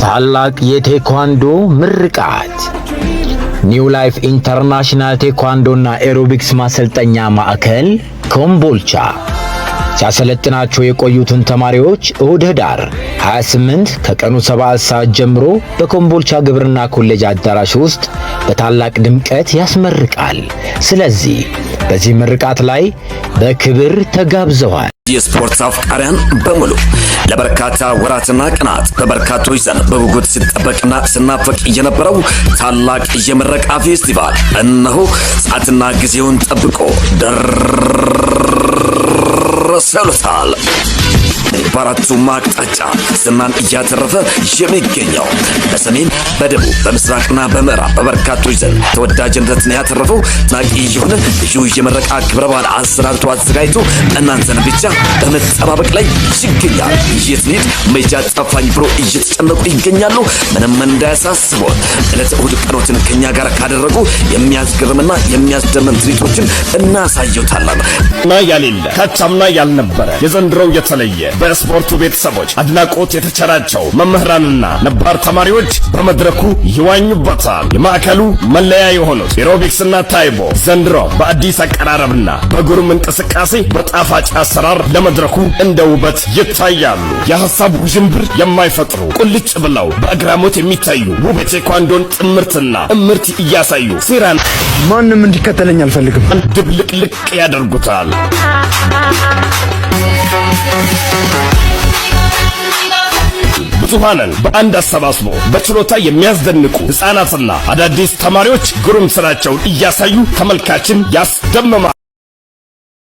ታላቅ የቴኳንዶ ምርቃት ኒው ላይፍ ኢንተርናሽናል ቴኳንዶና ኤሮቢክስ ማሰልጠኛ ማዕከል ኮምቦልቻ ሲያሰለጥናቸው የቆዩትን ተማሪዎች እሁድ ህዳር 28 ከቀኑ 7 ሰዓት ጀምሮ በኮምቦልቻ ግብርና ኮሌጅ አዳራሽ ውስጥ በታላቅ ድምቀት ያስመርቃል። ስለዚህ በዚህ ምርቃት ላይ በክብር ተጋብዘዋል። የስፖርት አፍቃሪያን በሙሉ ለበርካታ ወራትና ቀናት በበርካቶች ዘንድ በጉጉት ሲጠበቅና ሲናፈቅ የነበረው ታላቅ የምረቃ ፌስቲቫል እነሆ ሰዓትና ጊዜውን ጠብቆ ደርሷል። በአራቱም አቅጣጫ ዝናን እያተረፈ የሚገኘው በሰሜን፣ በደቡብ፣ በምስራቅና በምዕራብ በበርካቶች ዘንድ ተወዳጅነትን ያተረፈው ናቂ የሆነ ልዩ የምረቃ ክብረ በዓል አሰናድቶ አዘጋጅቶ እናንተን ብቻ በመጠባበቅ ላይ ይገኛል። የት ልሂድ መጃ ጠፋኝ ብሎ እየተጨነቁ ይገኛሉ። ምንም እንዳያሳስቦት ዕለተ እሁድ ቀኖትን ከኛ ጋር ካደረጉ የሚያስገርምና የሚያስደምም ትርኢቶችን እናሳየውታለን። ያሌለ ካቻምና ያልነበረ የዘንድሮው የተለየ በስፖርቱ ቤተሰቦች አድናቆት የተቸራቸው መምህራንና ነባር ተማሪዎች በመድረኩ ይዋኙበታል። የማዕከሉ መለያ የሆኑት ኤሮቢክስና ታይቦ ዘንድሮ በአዲስ አቀራረብና በግሩም እንቅስቃሴ በጣፋጭ አሰራር ለመድረኩ እንደ ውበት ይታያሉ። የሐሳብ ውዥንብር የማይፈጥሩ ቁልጭ ብለው በአግራሞት የሚታዩ ውብ ቴኳንዶን ጥምርትና እምርት እያሳዩ ሴራን ማንም እንዲከተለኝ አልፈልግም ድብልቅልቅ ያደርጉታል። ብዙሃንን በአንድ አሰባስቦ በችሎታ የሚያስደንቁ ሕፃናትና አዳዲስ ተማሪዎች ግሩም ስራቸውን እያሳዩ ተመልካችን ያስደምማል።